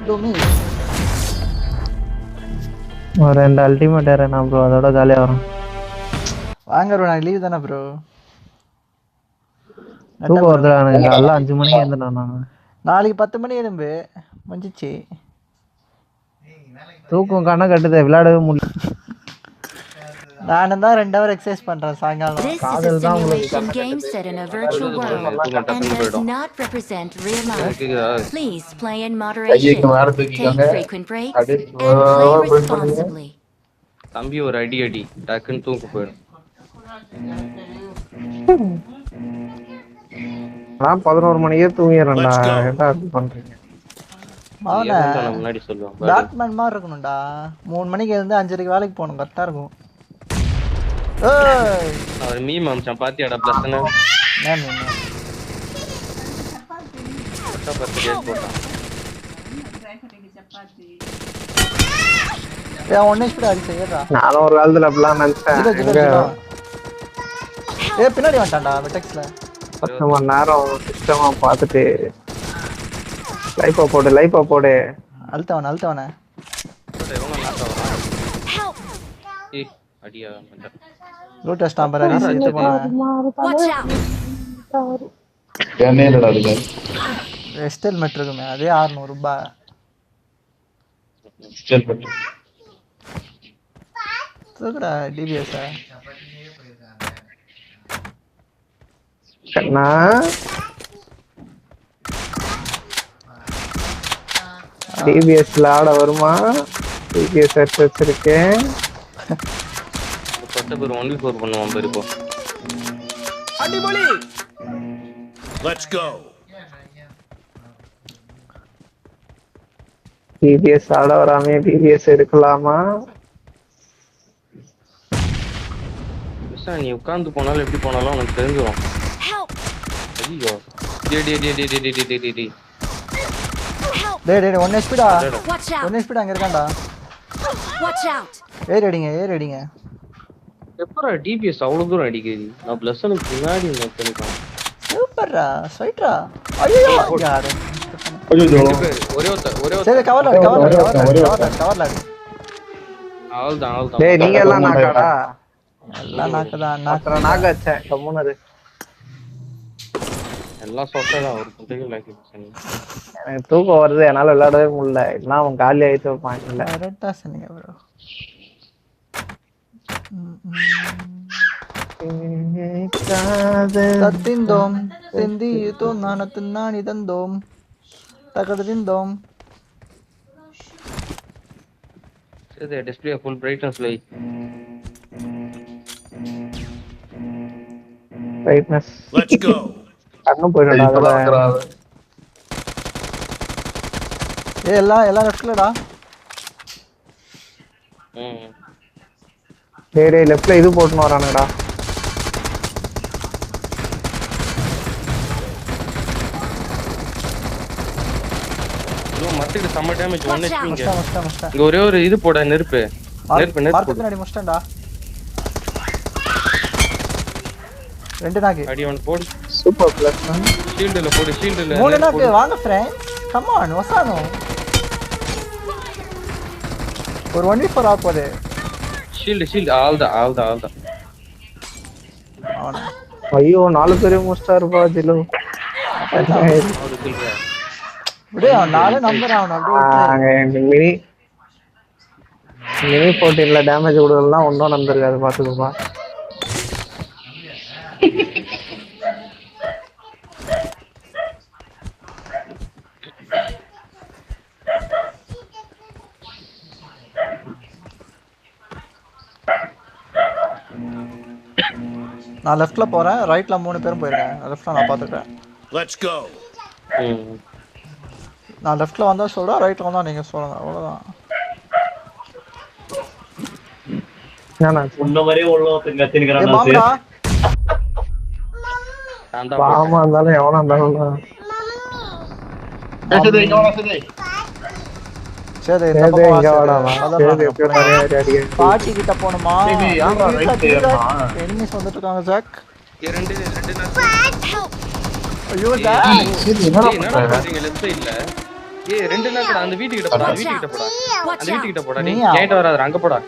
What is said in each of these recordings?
டோமி ஒரு 2 ultimate ஏறேனா bro, அதோட ஜாலியா வரும். வாங்க ப்ரோ, நான் லீவ் தானே ப்ரோ. தூக்கம் வருதுடா எனக்கு, காலைல 5 மணிக்கு எழுந்துட்டேன் நான். நாளைக்கு 10 மணி எழும்பு முடிஞ்சிச்சு. தூக்கம் கண்ண கட்டுது, விளையாடவே முடியல. நானும் தான் 2 ஹவர் எக்ஸசைஸ் பண்றேன் சாயங்காலம். This is a simulation game set in a virtual world and does not represent real life. Please play in moderation, take frequent breaks, and play responsibly. தம்பி ஒரு அடி அடி டக்குன்னு தூக்கு போயிடும். நான் 11 மணிக்கே தூங்கிடுறேன்டா. என்ன அப்படி பண்றீங்க? முன்னாடி சொல்லுவான் பேட்மேன் மாதிரி இருக்கணும்டா. 3 மணிக்கு எழுந்து 5:30 வேலைக்கு போகணும், கரெக்டா இருக்கும். அவர் மீம் அம்ச்சான் பாத்தியாடா பிளஸ்னா நானும் ஒரு காலத்துல அப்படிலாம் நினைச்சேன். பின்னாடி வந்துட்டான்டா வெட்டெக்ஸ்ல. 10 மணி நேரம் சிஸ்டமா பார்த்துட்டு லைஃபா போடு அழுத்தவன அடியா லூட்டஸ் டம்பரரி செத்து போனான். என்னடா இது வெஸ்டல் மெட் இருக்குமே, அதே 600 ரூபாய். ஸ்டெல் பட் தூக்குடா டிபிஎஸ். கண்ணா டிபிஎஸ்ல ஆட வருமா? டிபிஎஸ் எடுத்து வச்சிருக்கேன். பட்ட பேர் 1v4 பண்ணுவான் பேர். இப்போ அடிபொலி. Let's go. டிபிஎஸ் ஆட வராமே டிபிஎஸ் எடுக்கலாமா? நீ உட்கார்ந்து போனாலும் எப்படி போனாலும் உனக்கு தெரிஞ்சிடும். ஐயோ டேய் 1 HP டா. 1 HP அங்க இருக்கான்டா. Watch out. ஏறிடுங்க. எப்பரா டிபிஎஸ் அவ்வளவு தூரம் அடிக்குது? நான் பிளஸ்னுக்கு பின்னாடி நினைக்கிறேன். சூப்பர்ரா ஸ்ட்ரைட்டா. ஐயோ யார் ஒரே சரி கவர்ல ஆல்தான் டேய் நீங்க எல்லாம் நாக்காடா? எல்லாம் நாக்கதான். நாக்க வச்சேன் கம்முனது. எல்லாம் சொட்டடா ஒரு குட்டைக்கு லைக் பண்ணி. எனக்கு தூக்கம் வருது, என்னால விளையாடவே முடியல. எல்லாம் அவன் காலி ஆயிட்டு பாயிண்ட்ல. கரெக்ட்டா சொன்னீங்க ப்ரோ. தத்திந்தோம் செந்தியோ நானி தந்தோம் தகதிந்தோம். சரி டிஸ்ப்ளே ஃபுல் பிரைட்னஸ் வை. Brightness Let's go. கண்ணு போயிடும்டா. எல்லாம் லெஃப்ட்லடா. டேய் லெஃப்ட்ல இது போட்டுன்னு வரானுடா. மத்திக்கு சம்ம டேமேஜ் 1 HP இங்க. மஸ்டா இங்க ஒரே ஒரு இது போட நெருப்பு மார்க் பின்னாடி மஸ்டண்டா. 2 நாக்கு அடி ஒன் போடு. Super plus. ஷீல்ட்ல போடு. 3 நாக்கு வாங்க फ्रेंड. Come on வசானோ. ஒரு 1v4 ஆ போதே. ஷீல்ட் ஆல்தான். ஐயோ 4 பேரே மோஸ்டா இருப்பா ஜிலோ. விடு அவன் 4 நம்பர் அவன் அப்படியே. மினி 14ல டேமேஜ் கொடுக்கலாம் ஒன்னும் நம்பர்காது பாத்துக்கோப்பா. நான் லெஃப்ட்ல போறேன், ரைட்ல 3 பேரும் போயிருக்காங்க. லெஃப்ட்ல நான் பாத்துட்டேன். Let's go. நான் லெஃப்ட்ல வந்தா சொல்றா, ரைட்ல வந்தா நீங்க சொல்லுங்க, அவ்வளவுதான். நானா உன்ன வரைய உள்ளவங்க தின்னுக்கறானே. பாம்பா பாமா இருந்தாலும் எவனா இருந்தாலும் சரி இங்க வாடாமா. பாட்டி கிட்ட போணுமா? எனிமீஸ் வந்துட்டு இருக்காங்க ஜாக். ரெண்டு ஐயோ ஜாக் என்னடா பண்றீங்க லெஃப்ட் சைடுல? ஏய் ரெண்டு நாக்கடா அந்த வீட்டுக்கிட்ட போடா அந்த வீட்டுக்கிட்ட போடா நீ நீயா? கேட்ட வராத அங்க போடா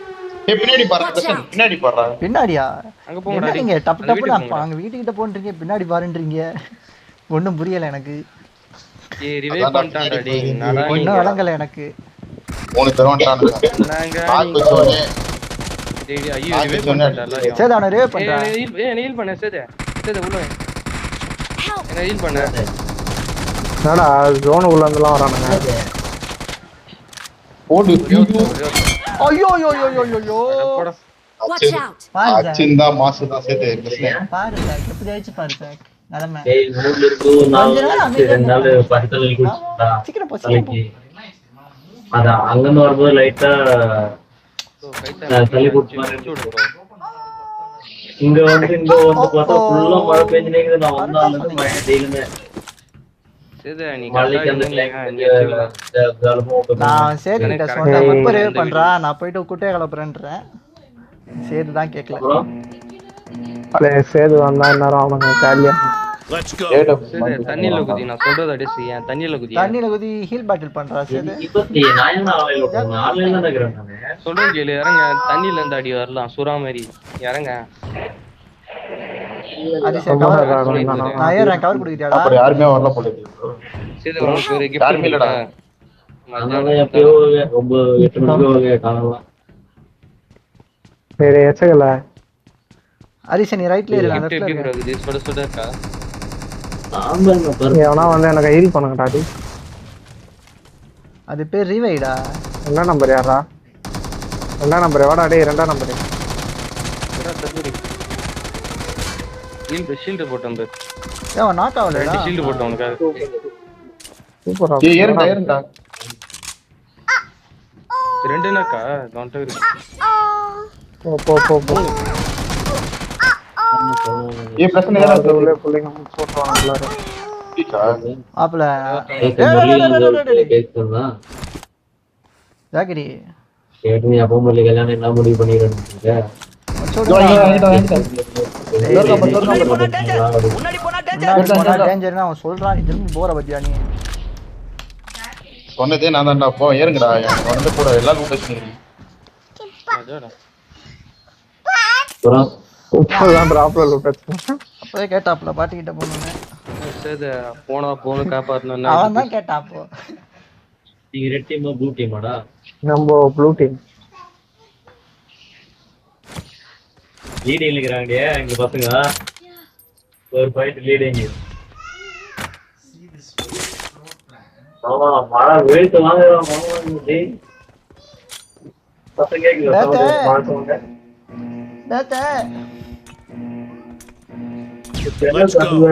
ஏய் பின்னாடி பாரு பிரசன் பின்னாடி பாறா பின்னாடியா அங்க போங்கடா என்ன நீங்க டப்பு அந்த டப்பு வீட்டுக்கு அப்ப அங்க வீட்டுக்கிட்ட போன்றீங்க பின்னாடி பாருன்றீங்க ஒண்ணும் புரியல எனக்கு ஏய் ரிவைவ் பண்ணிட்டான்டா டேய் என்னடா நீ ஒண்ணும் விளங்கல எனக்கு மூணு தரவான்டானுங்க நாங்க கால் வச்சோனே டேய் ஐயோ ரிவைவ் பண்ணிட்டான்டா எல்லாரையும் சரி அவனை ரேவ் பண்றான் ஏய் நீல் பண்ண சேதே உள்ள என்ன ஹீல் பண்ண என்னடா ஜோனுக்குள்ள இருந்தெல்லாம் வரானுங்க ஓடு ஐயோ ஐயோ ஐயோ ஐயோ ஐயோ போடா Watch out! பாரு சார் அச்சிந்தா மாசு தான் சேர்த்து பிரசன் பாரு சார் எப்படி ஆயிடுச்சு பாரு சார் நிலைமை டேய் ஊர்ல இருக்கு கொஞ்ச நேரம் அமைதியா ரெண்டு நாள் இருங்க. படுத்தல குடிச்சா சீக்கிரம் போ சீக்கிரம் போ. தலைக்கு அதான் அங்கன்னு வரும்போது லைட்டா தள்ளி குடிச்சு இங்க வந்து பார்த்தா ஃபுல்லா மழை பெஞ்சுனே இருக்குது நான் வந்தாலும் மழை டெய்லியுமே சேதே நீ மழைக்கு அந்த நான் சேது கிட்ட சொன்னேன் எப்ப ரேவ் பண்றா நான் போயிட்டு குட்டையை கலப்புறேன்றேன் சேது தான் கேட்கல பழைய சேது வந்தா நேரம் அவனுங்க காலியா Let's go. சேதே தண்ணில குதி நான் சொல்றத அப்படியே செய்ய தண்ணில குதி தண்ணியில குதி ஹீல் பாட்டில் பண்றா சேது நான் என்ன ஆன்லைன்ல தான் இருக்கிறேன் நானு சொல்றேன் கேளு இறங்க தண்ணில இருந்து அடி வரலாம் சுறா மாதிரி இறங்க அதிசய கவர் நான் ஏறேன் கவர் குடிக்கிட்டியாடா அப்புறம் யாருமே வரல போல சேதே உனக்கு ஒரு யாருமே இல்லடா. கிஃப்ட் அதனால எப்பயோ ரொம்ப 8 மணிக்கு காணலாம் சரி எச்சகல அதிசய நீ ரைட்ல ஏறு நான் கிஃப்ட் லெஃப்ட்ல எப்படி இருக்கேன் ப்ரோ இது சுட இருக்கா ஆமாங்க பாரு எவனா வந்து எனக்கு ஹீல் பண்ணுங்கடா டி அது பேர் ரிவைடா ரெண்டாம் நம்பர் யாரா ரெண்டாம் நம்பர் வாடா டேய் ரெண்டாம் நம்பர் ஷீல்ட் போட்டோம் பேர் ஏன் நாக் ஆவலடா ரெண்டு ஷீல்ட் போட்டோம் உனக்கு சூப்பரா ஏய் ஏறுடா ரெண்டு நாக்கா கவுண்ட் இருக்கு போ போ போ போ ஏய் பிரசன் ஏடா அது உள்ள புள்ளைங்க போட்டுவாங்க எல்லாரும் ஆப்ல கேக்குதா ஜாகிரி கேட்டு நீ அப்போ மல்லி கல்யாணம் என்ன முடிவு பண்ணிடுறீங்க டேஞ்சர்னா அவன் சொல்றான் நீ திரும்பி போற பத்தியா நீ சொன்னதே நான் தான்டா போ ஏறுங்கடா எனக்கு வந்து கூட எல்லாம் லூட் வச்சிருக்கீங்க அப்புறம் உப்பதான் டிராப்ல லூட் அப்பவே கேட்டாப்ல பாட்டிக்கிட்ட போனோன்னு சேதே போன காப்பாத்தணும் அவன் தான் கேட்டா அப்போ நீங்க ரெட் டீமா ப்ளூ டீமாடா நம்ம ப்ளூ டீம் லீடிங் இருக்கிறாங்க எங்க பசங்க ஒரு பாயிண்ட் லீடிங் ஆமா மழை வெயிட் வாங்குறாங்க பசங்க கேக்குது டேட்டே Let's go.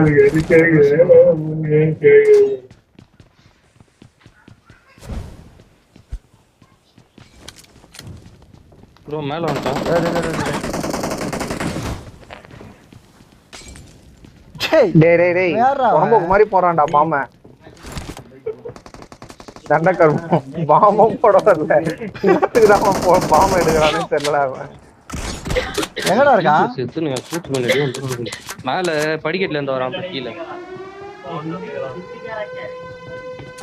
ப்ரோ மேல வந்துட்டான் டேய் டேய் டேய் யார்றா அவன்? உடம்புக்கு மாதிரி போறான்டா பாம தண்டக்கருமம் பாம்பம் போட வரல இன்னத்துக்கு தான் பாம்பம் எடுக்கிறானே தெரியல அவன் எங்கடா இருக்கான் செத்துனு ஷூட் பண்ணிட்டு மேல படிக்கட்டுல இருந்து வரான் கீழே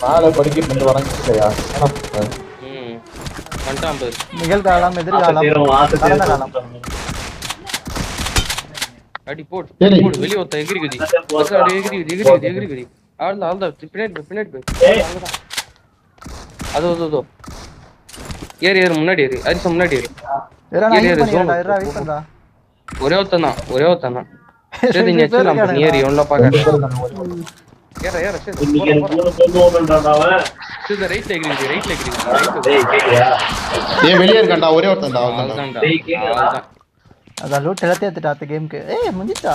மேல படிக்கிட்டு வந்து வராங்கயா வந்துட்டான் பேர் நிகழ்காலம் எதிர்காலம் கடந்த காலம் அடி போடு போடு வெளிய ஒருத்த எகிரி குதி எகிரி குதி ஆள்தான் பின்னாடி போய் அதோ ஏறு முன்னாடி ஏறு அரிசா முன்னாடி ஏறு நான் ஹீல் பண்ணிடுறேன்டா இருடா வெயிட் பண்றா ஒரே ஒருத்தன் தான் சரி நீ வச்சலாம் நீ ஏறி எவ்வளோ பார்க்க ஏற சரி இன்னைக்கு கொண்டு ஓடுறானே சரி ரைட்ல எகிரி டேய் கேக்குறியா ஏய் வெளிய இருக்கடா ஒரே ஒருத்தன்டா அவ்வளவுதான்டா டேய் கேக்குறா அதான் லூட் எல்லாத்தையும் எடுத்துட்டா அந்த கேமுக்கு ஏய் முடிஞ்சிட்டா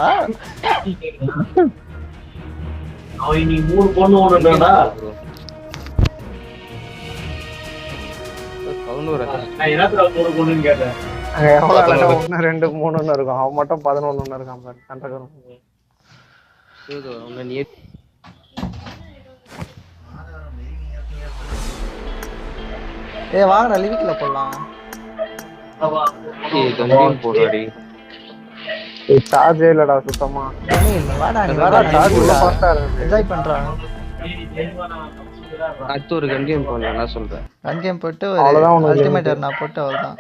அவன் நீ மூணு பொண்ணு ஓடுறான்டா நான் என்னத்துல மூணு பொண்ணுன்னு கேட்டேன் அங்க எவ்வளவு 1 2 3 இருக்கும் அவன் மட்டும் 11 இருக்கான் பாரு தண்டக்கருமம் ஏய் வாங்கடா லிவிக்ல போடலாம் சார்ஜே இல்லடா சுத்தமா வாடா நீ வாடா சார்ஜ் உள்ள ஃபாஸ்டா இருக்கு என்ஜாய் பண்றா அடுத்து ஒரு கன் கேம் போடலாம் என்ன சொல்றேன் கன் கேம் போட்டு அவ்வளவுதான் உனக்கு அல்டிமேட் நான் போட்டு அவ்வளவுதான்.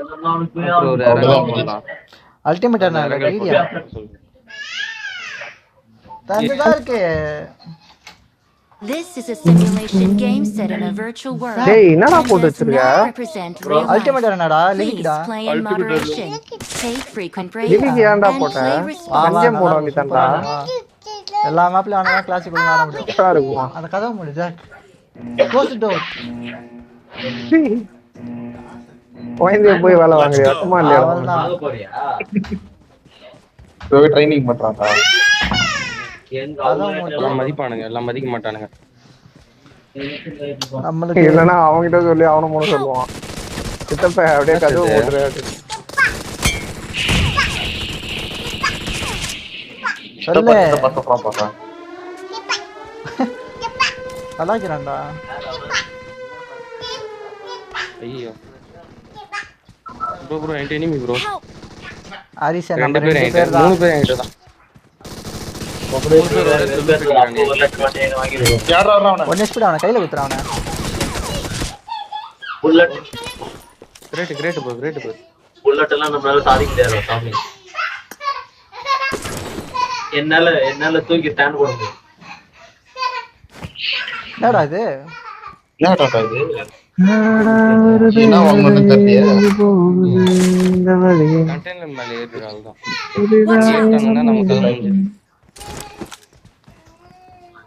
அப்புறம் ஒரு இறங்கல் போடலாம். அல்டிமேட் நான் வீடியோ தந்துதான் இருக்கு. This is a simulation game set in a virtual world டேய் என்னடா and போட்டு does வச்சிருக்க? not represent real life. Ultimate என்னடா Please லிமிட்டா? play in moderation. Take frequent breaks limit ஏன்டா and போட்ட? play வா, responsibly. வா, கன்ஜம் போட நல்லா வேண்டியதான்டா. வா. எல்லா மேப்லயும் ஆனா கிளாசிக் உள்ள ஆட முடியும். சூப்பரா இருக்குமா? அந்த கதவு மூடு ஜாக். Close the door. கோயந்தே போய் வேலை வாங்குறியா? சும்மா இல்லையா? அவ்வளவுதான். வாங்க போறியா? போய் ட்ரைனிங் பண்றான்டா. எங்க அதான் அவங்க எல்லாம் மதிப்பானுங்க, எல்லாம் மதிக்க மாட்டானுங்க. நம்மளுக்கு இல்லன்னா அவன்கிட்ட சொல்லி அவனும் மூணு சொல்லுவான். சித்தப்ப அப்படியே கதவு போட்டுரு அப்படின்னு. சொல்லு. பசங்க பாக்குறேன். கலாய்க்கிறான்டா. ஐயோ ப்ரோ என்கிட்ட enemy ப்ரோ. ஹரிஷ் ரெண்டு நம்ம பேர் 2 என்கிட்ட, பேர் தான். 3 பேர் என்கிட்ட தான். யாரா அவன? ஒன் ஸ்பீட் அவன கையில குத்துறான் அவன. Bullet great bro. புல்லட் எல்லாம் நம்மளால சாதிக்க முடியாது சாமி. என்னால தூக்கி ஸ்டாண்ட் போட முடியும். என்னடா இது? என்னடா இது? என்ன வாங்கணும்னு தெரியல. கண்டெய்னர் மேல ஏறுறாள் தான். ஏறிட்டாங்கன்னா நமக்கு அது முடிஞ்சு.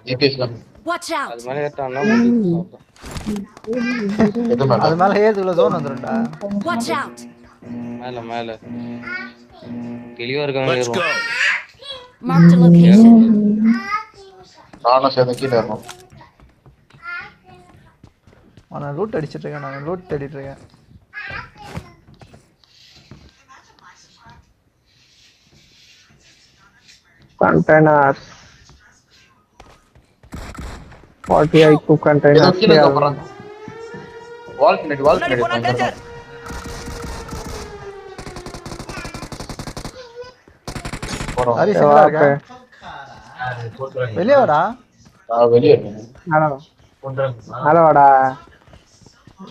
ஜிபிஎஸ் தான். Watch out! அது மேல ஏறிட்டாங்கன்னா முடிஞ்சு. எது மேல? அது மேல ஏதுக்குள்ள ஜோன் வந்துரும்டா. Watch out! மேல தெளிவா இருக்காங்க Let's go. ஏறுவோம். Marked a location. நானும் சேர்ந்து கீழே இருக்கணும். நான் லூட் அடிச்சிட்டு இருக்கேன். நான் லூட் தேடிட்டு இருக்கேன். கண்டெய்னர்ஸ் 48 ஏதோ கண்டெய்னர்ஸ். கீழே போறான். வால் பின்னாடி. போறோம். ஹரிஷ் எங்கடா இருக்க? வெளிய வாடா. நான் வெளியே இருக்கேன். ஹலோ வாடா.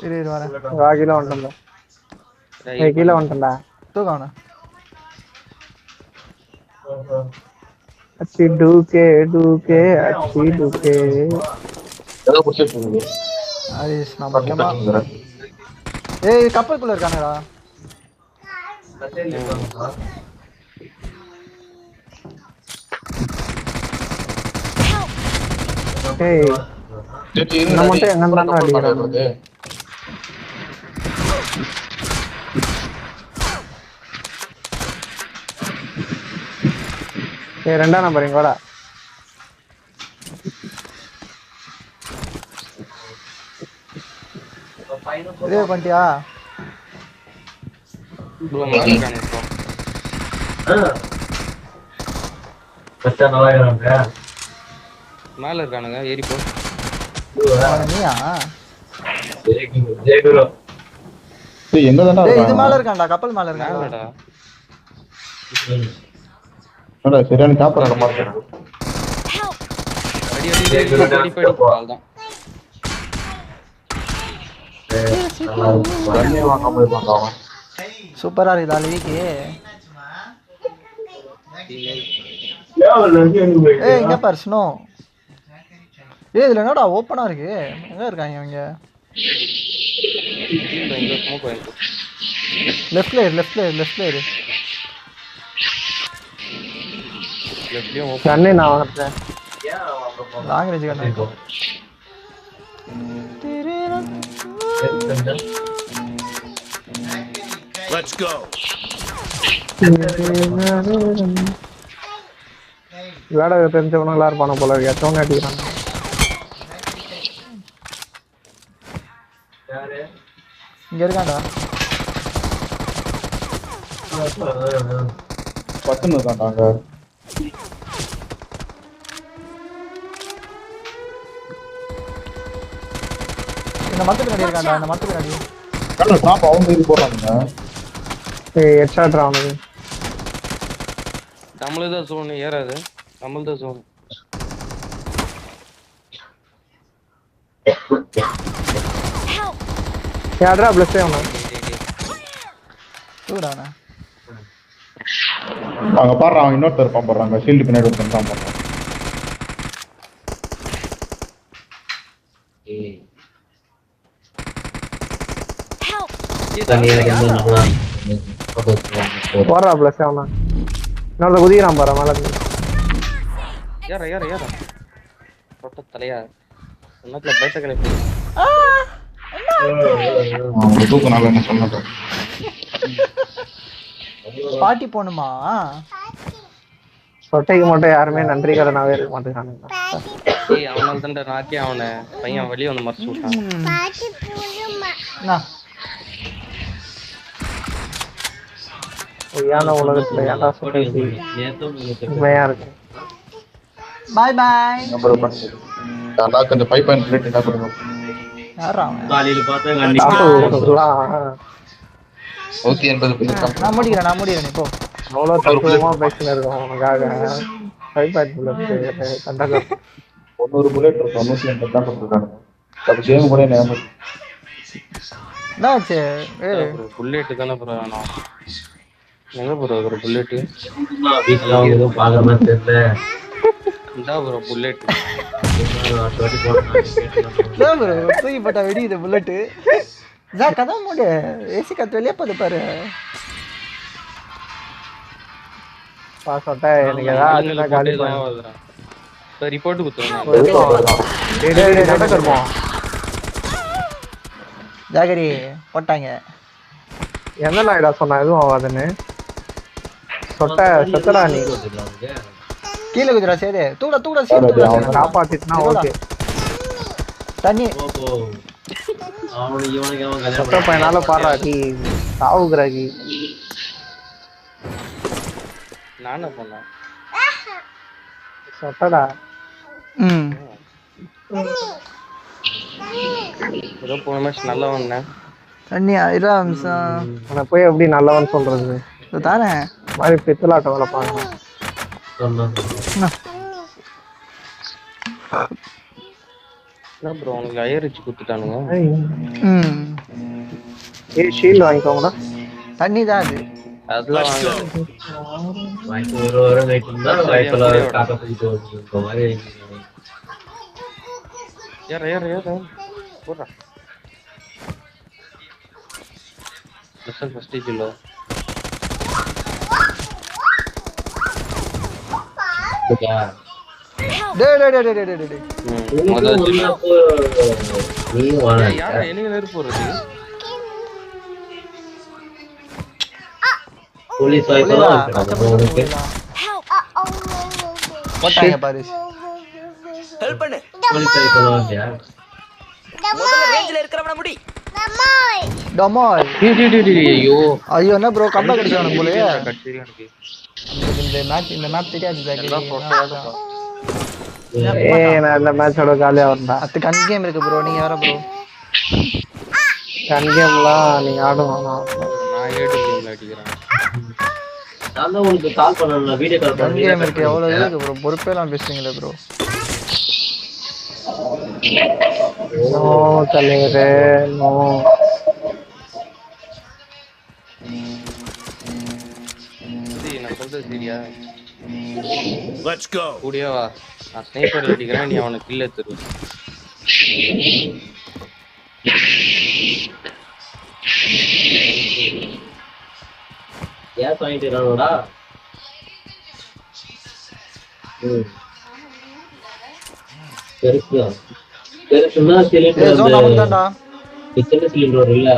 இரு வரேன். வா கீழே வந்துட்டேன். ஏய் கீழே வந்துட்டேன்டா. தூக்கு அவன. अच्छी डूके अच्छी डूके. ஏதோ புடிச்சிட்டு இருக்கு. ஹரிஷ் நான் முக்கியமா ஏய் கப்பலுக்குள்ள இருக்கானடா. ஏய் சரி நம்ம மட்டும் எங்க இருந்தாலும் அடிக்கிறாங்க. ஏய் ரெண்டா நம்பர் இங்க வாடா. இதே பண்ணிட்டியா? ப்ரோ மேல இருக்கானுங்க ப்ரோ. பச்சா நல்லா இருக்காங்க. மேல இருக்கானுங்க ஏறி போ. நீயா? ஜெய் குரு. டேய் என்னடா டேய் இது மேல இருக்கான்டா. கப்பல் மேல இருக்கான்டா. மேலடா. என்னடா சரியான சாப்பிடுற மாதிரி இருக்கு. அடி அவ்வளவுதான். தண்ணி வாங்காம இருக்காங்க அவன். சூப்பரா இருக்குடா லீக்கு. ஏய் இங்க பாரு ஸ்னோ. ஏய் இதுல என்னடா ஓபனா இருக்கு? எங்க இருக்காங்க இவங்க? இங்க ஸ்மோக் வாங்கி. லெஃப்ட்ல இரு. லெஃப்ட்லயும் கண்ணே நான் வரேன். லாங் ரேஞ்ச் கண்ணு. Let's go. விளையாட தெரிஞ்சவனுங்களா இருப்பான போல இருக்கு. எத்தவங்க அடிக்கிறாங்க. இங்க இருக்கான்டா. 10 இருக்கான்டாங்க. இந்த மரத்துக்கு நடி இருக்கான்டா. இந்த மரத்துக்கு நடி. கண்ணு டாப் அவங்க இது போறானுங்க. ஏய் ஹெட்ஷாட் அவனுக்கு. நம்மளதான் சோன் ஏறாது. நம்மளதான் சோன். யாரா ப்ளஸ் ஆவனா தூடானா அங்க பாரு அவன் இன்னொருத்தர் இருப்பான் போறாங்க ஷீல்டு பின்னாடி ஒருத்தன் தான் போறான் போறா ப்ளஸ் ஆவனா நல்ல குதிக்கிறான் பாரு மேல ஏற போட்ட தலையா உனக்குல பைத்த கிளப்பி அவன் தூக்குனால என்ன சொன்னது பாட்டி போணுமா சொட்டைக்கு மட்டும் யாருமே நன்றி கடனாவே இருக்க மாட்டேங்கிறானுங்க ஏய் அவனால தான்டா நாக்கே அவனை பையன் வெளியே வந்து மறைச்சு விட்டான் பொய்யான உலகத்துல ஏன்டா சொல்றது உண்மையா இருக்கு பாய் பாய் நான் கொஞ்சம் 5.8 என்ன பண்ணுவோம் யாரா அவன் காலையில பார்த்தா கண்டிப்பா ஓகே என்பது நான் முடிக்கிறேன் நீ போ அவ்வளோ தத்துவமா பேசினு இருக்கோம் உனக்காக 5.8 கண்டா 100 புல்லட் இருக்கும் 180 தான் கொடுத்துருக்காங்க அது கேம் கூட ஞாபகம் என்னாச்சு புல்லெட் தானே ப்ரோ வேணும் எங்க ப்ரோ ஒரு புல்லெட் வீட்டுல அவங்க எதுவும் பார்க்குற மாதிரி தெரியல இந்தா ப்ரோ புல்லெட் தூக்கி போட்டா வெடிக்குது புல்லட்டு கதை மூடு ஏசி காத்து வெளியே போகுது பாரு சொட்டை எனக்கு ஏதாவது காலி ரிப்போர்ட் குத்துறேன் இருப்போம் ஜாகரி போட்டாங்க என்ன நாயிடா சொன்னா எதுவும் ஆகாதுன்னு சொட்டை செத்தடா நீ கீழே குதிரா சரி தூட காப்பாத்திட்டுனா ஓகே தண்ணி அவனுக்கு இவனுக்கு அவன் சொட்ட கல்யாணம் பையனால பாடுறாக்கி சாவுகிறாக்கி நானே பண்ணேன் சொட்டடா ஏதோ போன மேட்ச் நல்லா வந்தேன் தண்ணி 1 நிமிஷம் உன்னை போய் எப்படி நல்லவன் சொல்றது தானே மாதிரி பித்தலாட்டம் வளர்ப்பாங்க என்ன ப்ரோ உனக்கு அயரிச்சு குத்துட்டானுங்க ஷீல்டு வாங்கிக்கோங்கடா தண்ணி தான் அது அதெல்லாம் வாய்ப்பு ஒரு வாரம் வெயிட் பண்ணா வாய்ப்புல காக்க போயிட்டு இருக்க மாதிரி ஏற போடுறா ஸ்பெஷல் ஃபர்ஸ்ட் கிலோ யாரா எனக்கு நெருப்பு போடுறது போலீஸ் வாய்ப்பெல்லாம் இருக்காங்க உனக்கு போட்டாங்க பாரு போலீஸ் வாய்ப்பெல்லாம் இல்லையா டமால் ஐயோ ஐயோ என்ன ப்ரோ கம்பா கிடைச்சானு போலயே கட்சியா இருக்கு இந்த மேப் தெரியாது ஜாகரி நான் இந்த மேட்சோட காலியா வரேன்டா அது கன் கேம் இருக்கு ப்ரோ நீங்க வேற ப்ரோ கன் கேம்லாம் நீங்க ஆடுவாங்க நான் ஏடு கேம்ல அடிக்கிறேன் நான் தான் உங்களுக்கு கால் பண்ணல வீடியோ கால் கன் பண்ணி கேம் இருக்கு எவ்வளவு இருக்கு ப்ரோ பொறுப்பேலாம் பேசுறீங்களே ப்ரோ நோ தலைவரே நோ நான் சொல்றது சரியா Let's go. கூடியா வா நான் ஸ்னைப்பர் அடிக்கிறேன் நீ அவனை கில் எடுத்துரு கேஸ் வாங்கிட்டு இருக்கானோடா பெருசுன்னா ஏய் ஜோன் நமக்கு சிலிண்டர் தான்டா சின்ன சிலிண்டர் இல்ல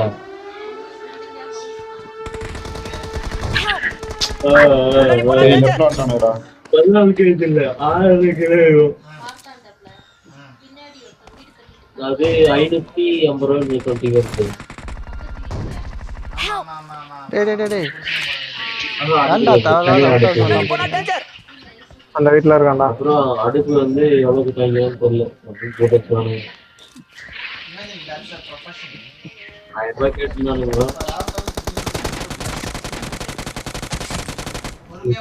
அது 550 ரூபாய் நீ கொண்டு வருது டேய் ஏன்டா தேவையில்லாத அந்த வீட்டுல இருக்கான்டா அப்புறம் அடுப்பு வந்து எவ்வளவு தாங்கன்னு தெரியல அப்படின்னு போட்டு வச்சுருவாங்க 1000 ரூபாய் கேட்டுருந்தானுங்க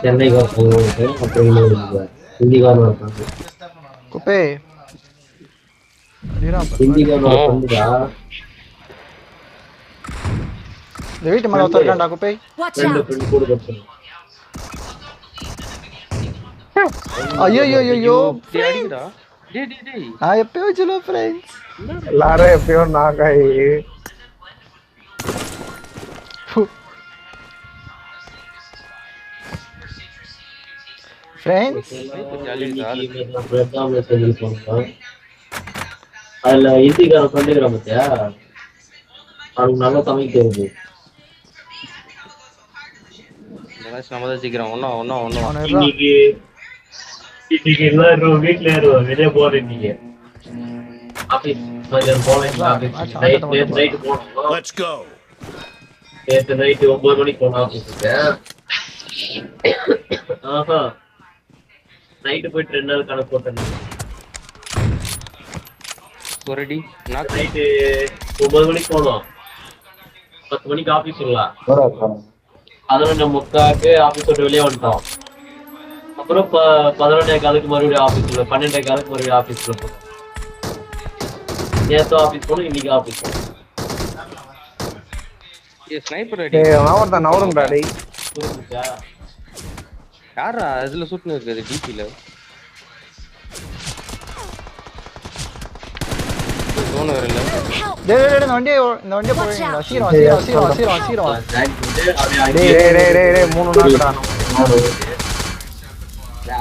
சென்னைக்கு அப்புறம் ஹிந்திக்காரன் இருக்காங்க குப்பே ஹிந்திக்காரனோட ஃப்ரெண்டுடா. இந்த வீட்டு மேல ஒருத்தர்காண்டா குப்பை. Watch friend out! ஃப்ரெண்டு கூட படிச்சான். ஐயோ டேய் அடிக்குடா. டேய் நான் எப்பயோ சொல்லுவேன் ஃப்ரெண்ட்ஸ். எல்லாரும் எப்பயோ நாகாய். ஃப்ரெண்ட்ஸ் இன்னைக்கு நான் பிரெட் ஆம்லெட் செஞ்சு போனோம். அதுல ஹிந்திக்காரன் ஃப்ரெண்டுங்கிறான் பாத்தியா, அவனுக்கு நல்லா சமைக்க தெரியுது. நம்ம தான் சீக்கிரம் ஒன்னும் இன்னைக்கு எல்லாரும் வீட்டுல இருவோம், வெளியே போறேன். நீங்க ஆபீஸ் கொஞ்சம் போனீங்களா? ஆபீஸ் நைட்டு போனோம். Let's go. நேற்று நைட்டு 9 மணிக்கு போனோம் ஆபீஸுக்கு. ஆஹா, நைட்டு போயிட்டு 2 நாள் கணக்கு போட்டேன். ஒரடி நாக்கு நைட்டு 9 மணிக்கு போனோம், 10 மணிக்கு ஆபீஸ் இல்ல. 11:45 ஆபீஸ் விட்டு வெளியே வந்துட்டோம். அப்புறம் 11:15 மறுபடியும் ஆபீஸ்ல, 12:15 மறுபடியும் ஆபீஸ்ல போனோம். நேற்று ஆபீஸ் போனோம், இன்னைக்கு ஆபீஸ் போனோம். ஸ்னைப்பர் அடி. அவன் நவருங்கடா டேய். புரிஞ்சுச்சா? யாரா இதுல சுட்டுன்னு இருக்குது டிபில? சோனு வரல. டேய் இந்த வண்டியை போறீங்களா? சீரம். டேய் 3 நாக்குடா.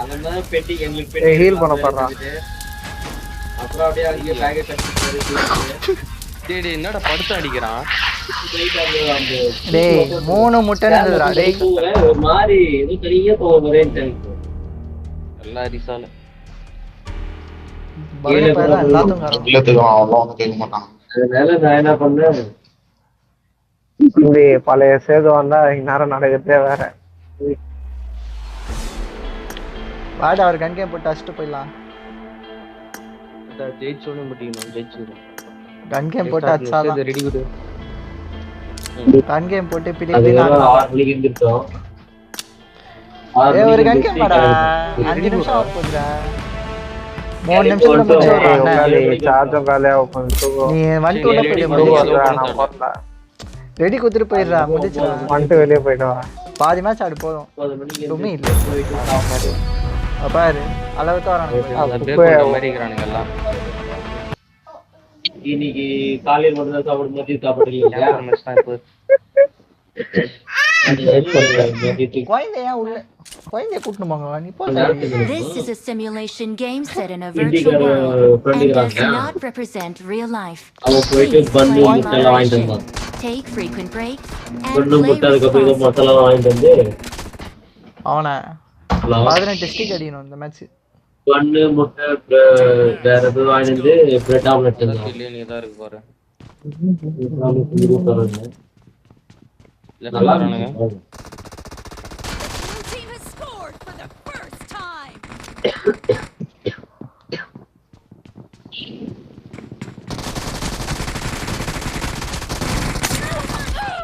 அவன்தான் பெட்டி எங்களுக்கு டேய் ஹீல் பண்ண பாறா. அப்புறம் அப்படியே அங்க பேக்கெட் எடுத்து டேய் என்னடா படுத்து அடிக்கிறான்? டேய் 3 முட்டை இருந்துடா டேய். ஒரு மாதிரி ஏதோ தனியா போறேன்னு எல்லா ரிசால எல்லாத்துக்கும் அதனால நான் என்ன பண்ணேன், இப்படி பழைய சேது வந்தா இந்நேரம் நடக்கிறதே வேற. வாடா அவர் கன் கேம் போட்டு அடிச்சுட்டு போயிடலாம். ஜெயிச்சோன்னு முடியும். ஜெயிச்சிரும். கன் கேம் போட்டு அடிச்சாலாம். ரெடி விடு. கன் கேம் போட்டு பிடி அது பிடி 6 மணிக்கு இருந்துட்டோம். ஒரு கன் கேம் வாடா. 5 நிமிஷம் ஆக போகுதுடா. 3 நிமிஷத்துல முடிச்சிடலாம். சார்ஜும் காலியா உட்காந்து நீ வந்துட்டு உள்ள போயிடு. நான் போறல. ரெடி குத்துட்டு போயிடுறா. முடிச்சிடலாம். வந்துட்டு வெளியே போயிடுவா. பாதி மேட்ச் ஆடு போதும். 9 மணிக்கு சும்மே இல்லை. பாரு அளவுக்கு வரானுங்க. அப்படியே கொண்ட மாதிரி இருக்கறானுங்க எல்லாம். இன்னைக்கு காலையில மட்டும் தான் சாப்பிட, மதியம் சாப்பிட இல்லையா? யார் மேட்ச் தான் இப்போ? குழந்தைய கூட்டிட்டு போங்க. நீ போ. This is a simulation game set in a virtual world and does not represent real life. அவன் போயிட்டு Please பண்ணு play in முட்டெல்லாம் வாங்கிட்டு moderation. வந்தான். Take frequent breaks and பண்ணு play முட்டை, அதுக்கப்புறம் ஏதோ responsibly. மசாலா வாங்கிட்டு வந்து அவனை 18 ஸ்டிக் அடிக்கணும் இந்த மேட்ச். பண்ணு முட்டை வேற எதுவும் வாங்கிட்டு வந்து பிரெட் ஆம்லெட் செஞ்சான். இல்லையே நீ தான் இருக்கு பாரு. நல்லா இல்ல இருக்கு. Team has scored for the first time.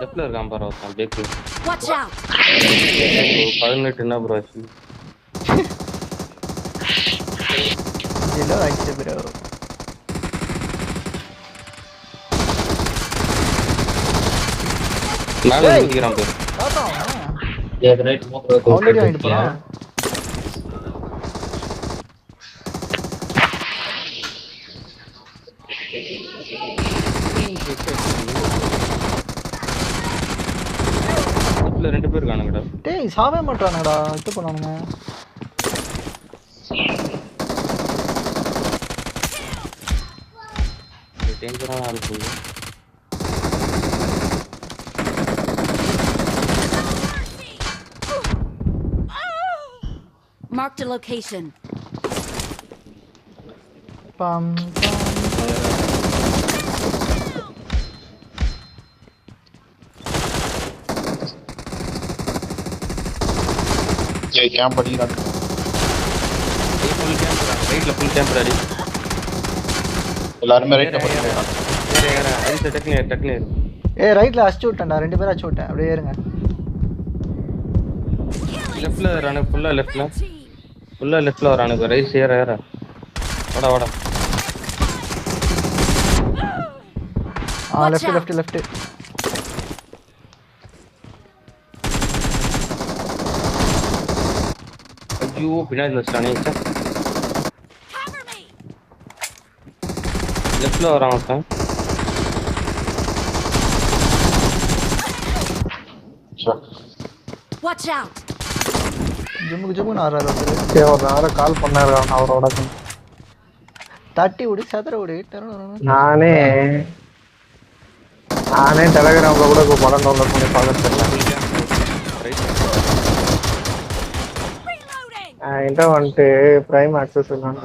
லெஃப்ட்ல இருக்கான் பாரு ஒருத்தன் பேக்கு. Watch out. 18 என்ன ப்ரோ ஆச்சு? இல்ல ஆயிடுச்சு ப்ரோ. மேல நிக்கிறான் பாரு. பாத்தோம். நேத்து நைட் ஆல்ரெடி வாங்கிட்டு போறான். லெஃப்ட்ல 2 பேர் இருக்கானுங்கடா. டேய் சாவே மாட்டானுங்கடா. இது பண்ணானுங்க. டேஞ்சரான ஆள் போய். Marked a location. பம் கேம்ப் அடிக்கிறான். ஃபுல் கேம்ப் ரைட்ல ஃபுல் கேம்ப் ரெடி. எல்லாரும் ரைட்ல போறாங்க. ஏற ஐஸ் டக்னே. ஏய் ரைட்ல அடிச்சு விட்டேன்டா. 2 பேரை அடிச்சு விட்டேன். அப்படியே ஏறுங்க. லெஃப்ட்ல வரானு ஃபுல்லா லெஃப்ட்ல வரானு ரைஸ் ஏற. வாடா. Watch left out! லெஃப்ட் ஐயோ பின்னாடி வச்சிட்டானே Cover me! லெஃப்ட்ல வரான் ஒருத்தன் Watch out! ஜும்முன்னு ஆறாரு ஒருத்தர். சரி, ஒரு நேரம் கால் பண்ணாரு அவரோட. தட்டி விடு சதுர விடு நானே டெலிகிராம்ல கூட இப்போ படம் டவுன்லோட் பண்ணி பார்க்கறது என்கிட்ட வந்துட்டு பிரைம் ஆக்சஸ் இல்லான்னு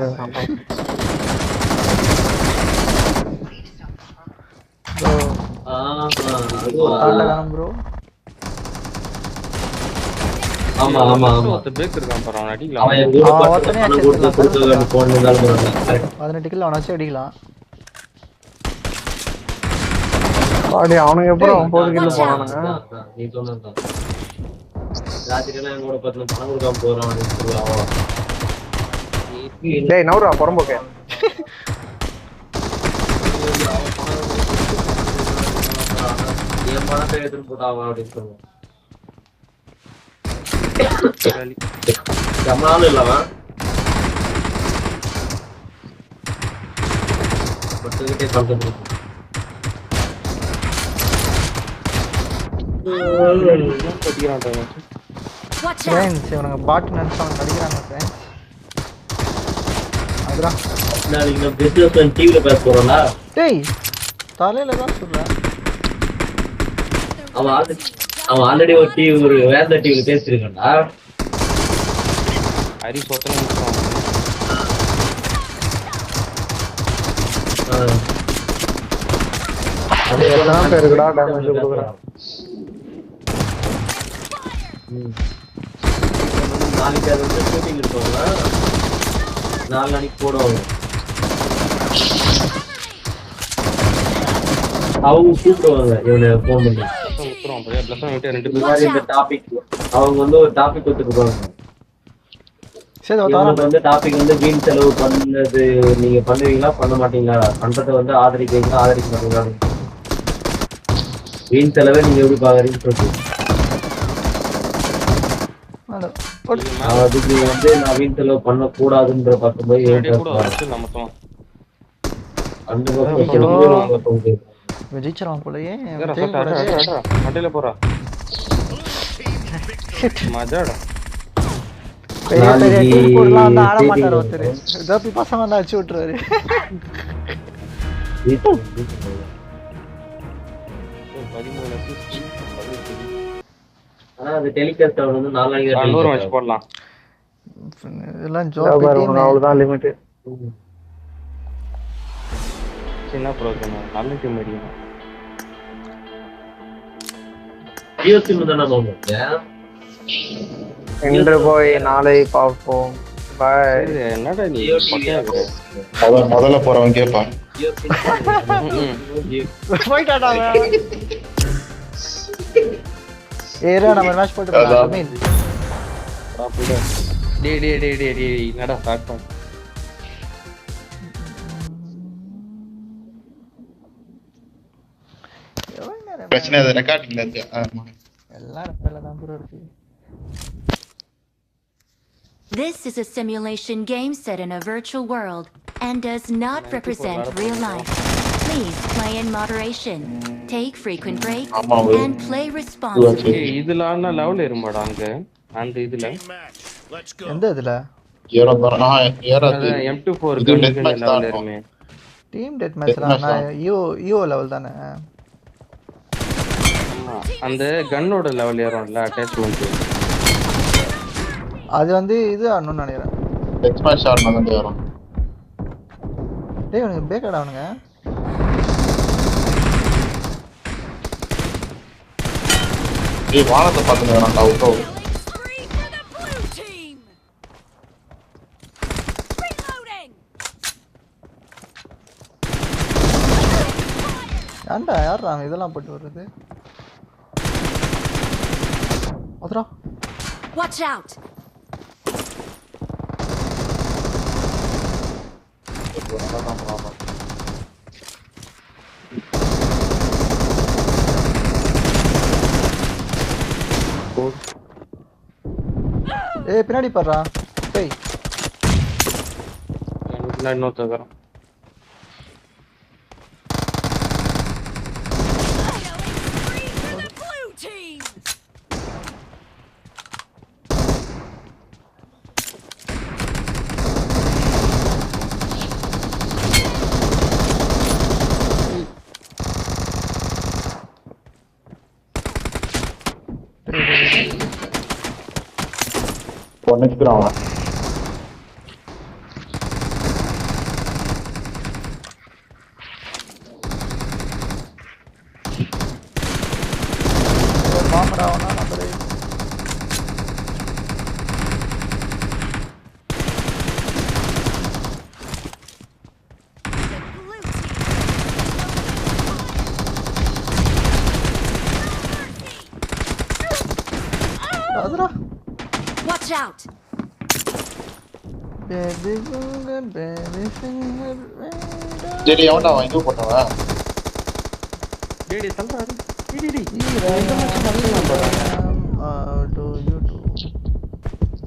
ப்ரோ. ஆமா ஆமா ஆமா ஒருத்தன் பேக் இருக்கான் பாரு அவன் அடிக்கலாம் அவன் எங்க ஊர் பணம் கொடுத்து போன் இருந்தாலும் 18 கிலோ அவனை வச்சு அடிக்கலாம். பாடி அவனுக்கு எப்பறம் 9 கிலோ போனானுங்க. நீ சொன்னதுதான் ராத்திரிலாம் எங்க கூட பத்து பணம் கொடுக்காம போறான் அப்படின்னு சொல்லுவான். டேய் நவுரா புறம்போக்கே. என் பணத்தை எடுத்துட்டு போட்டாவா அப்படின்னு சொல்லுவான். ஜமாலும் இல்லவன் பட்டுக்கிட்டே பண்றது Watch out! ஃப்ரெண்ட்ஸ் இவனுங்க பாட்டு நினைச்சு அவனுக்கு அடிக்கிறாங்க ஃப்ரெண்ட்ஸ். அதுதான் நாளைக்கு நம்ம பிசினஸ் டிவில பேச போறோம்ல. டேய் தலையில தான் சொல்றேன். அவன் ஆல்ரெடி ஒரு டிவி ஒரு வேற டிவில பேசிருக்கான்டா. ஹரி சொத்தன நினைச்சான் அது எத்தனை பேருக்குடா டேமேஜ் கொடுக்குறான். நாளைக்கு அது வந்து ஷூட்டிங் இருப்பாங்க. 4 நாளைக்கு போடுவாங்க. அவங்க கூப்பிடுவாங்க இவனை போன் பண்ணி. உத்தரம் அப்படியே ப்ளஸ் விட்டு ரெண்டு இந்த மாதிரி இந்த டாபிக் அவங்க வந்து ஒரு டாபிக் கொடுத்துருப்பாங்க. சரி இவங்களுக்கு வந்து டாபிக் வந்து வீண் செலவு பண்ணது நீங்க பண்ணுவீங்களா பண்ண மாட்டீங்களா, பண்றதை வந்து ஆதரிக்கிறீங்களா ஆதரிக்க மாட்டீங்களா, வீண் செலவை நீங்க எப்படி பாக்குறீங்கன்னு சொல்லிட்டு அதுக்கு வந்து நான் வீண் செலவு பண்ண கூடாதுன்ற பார்க்கும்போது விஜய்ச்சரம் போலயே மண்டையில போறா மஜாடா பெரிய டீம் கூடலாம் வந்து ஆட மாட்டாரு ஒருத்தர். ஜோபி பசங்க வந்து அடிச்சு விட்டுருவாரு. ஆனா அது டெலிகாஸ்ட் வந்து 4 நாளைக்கு வச்சு போடலாம். இதெல்லாம் ஜோபி டீம் அவ்வளவுதான் லிமிட். சின்ன ப்ரோக்ராம் நல்ல டீம் அடிக்கும். ஜியோசி முதல்ல போங்க. இன்று போய் நாளை பார்ப்போம். பாய். என்னடா நீ முதல்ல போறவன் கேட்பான். போய்ட்டாடா அவன். ஏறா நம்ம மேட்ச் போட்டு போலாம். மீன் டேய் என்னடா ஸ்டார்ட் பண்ணு. பிரச்சனை அது ரெக்கார்டிங்ல இருக்கு. எல்லாம் ரெக்கார்ட்ல தான் ப்ரோ இருக்கு. This is a simulation game set in a virtual world and does not represent real life. Please play in moderation. Take frequent breaks and play responsibly. இதுல ஆனா லெவல் ஏறுமாடா அங்க அந்த இதுல. Let's go. எந்த இதுல? ஏறாது. M24 கன்னுக்கு லெவல் ஏறுமே. டீம் டெத் மேட்ச்ல நான் யூ லெவல் தானே. அந்த கன்னோட லெவல் ஏறும்ல அட்டாச்மென்ட். அது வந்து இது ஆடணும்னு நினைக்கிறேன். எக்ஸ்பேண்ட் ஷாட் வந்து வரும். டேய் உனக்கு பேக்கடா அவனுங்க. ஏய் வானத்தை பாத்துங்க நான் அவுட் ஆகும். ஏன்டா யாரா அவன் இதெல்லாம் போட்டு வருது? அதரா. Watch out! ஏய் பின்னாடி பாருடா டேய் எனக்கு பின்னாடி இன்னொருத்தன் இருக்கான். ஒன்னு நிக்கிறான் அவன். பாம்படா அவனா நம்பரு அதுடா Watch out! Baby finger baby finger சரி எவன்டா அவன் இது போட்டவன்? டேய் டேய் தள்ளுறாரு. டு யூ டு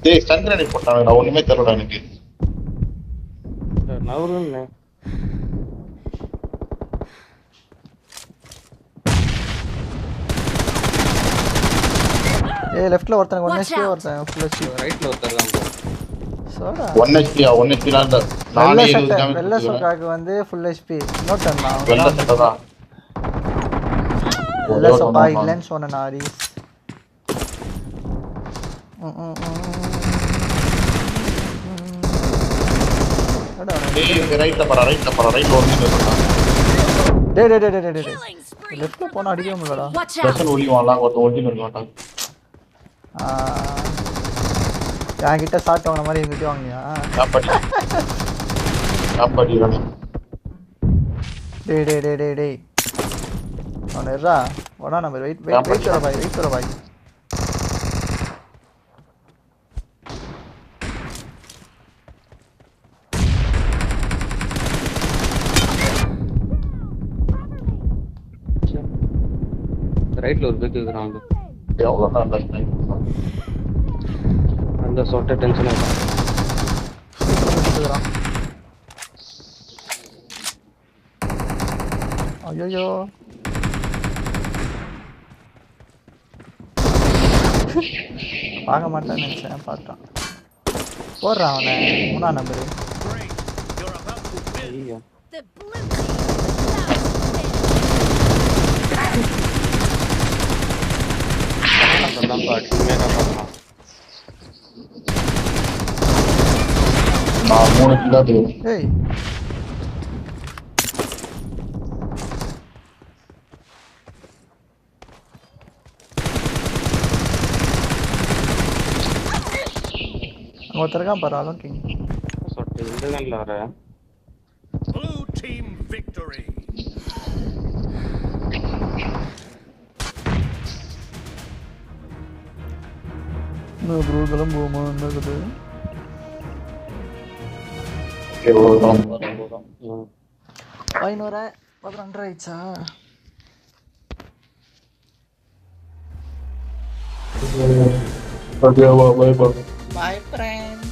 டேய் ஸ்டன் கிரேனேட் போட்டானுடா, ஒண்ணுமே தெரியலடா எனக்கு. நவருன்னு ஏய் லெஃப்ட்ல ஒருத்தன் 1 Watch HP out. ஒருத்தன் ஃபுல் HP ரைட்ல ஒருத்தர் தான் bro. சோடா 1 HP-யா? 1 HP-லாம் இல்ல. நானே 20 damage வெள்ள கொடுத்துக்கிறேன். சோக்காக்கு வந்து ஃபுல் HP இன்னொருத்தன் தான் வெள்ளை சட்டை தான். வெள்ள சோக்கா இல்லைன்னு சொன்னேன் ஹரிஸ் டேய் ரைட்ல பாரு, ரைட்ல ஒரு நிமிஷம் சொல்றான். டேய் டேய் டேய் டேய் டேய் லெஃப்ட்ல போனா அடிக்கவே முடியலடா Watch out! பெசன் ஒளிவான்லாம் ஒருத்தன் ஒளிஞ்சு நிற்க மாட்டான். என்கிட்ட ஷாட் வாங்கின மாதிரி எங்கிட்ட வாங்கியா காப்பாடிறானே. டேய் டேய் டேய் டேய் டேய் அவன் இருடா வடா நம்ம வெயிட் வர பாய் ரைட்ல ஒரு பேக் இருக்கான் bro. எவ்வளவு தான் டைம். அந்த சொட்ட டென்ஷன் ஆயிட்டான். ஐயோ பார்க்க மாட்டேன்னு நினைச்சேன் பார்த்தான் போடுறான் அவனை 3ஆம் number Great. You're about to win. ஐயோ The blue team அதான் பாட்டு மேல பார்க்கலாம். நான் 3 கிலோ தெரியும். ஏய் ஒருத்தர் இருக்கான் பாரு அலோன் கிங் சொட்ட இந்த கண்ணில் வர Blue team victory. ப்ரோ கிளம்புவோமா என்னது எவ்வளவுதான். 500 12 ஆயிடுச்சா ஓகே, பை பை. பாய் ஃப்ரெண்ட்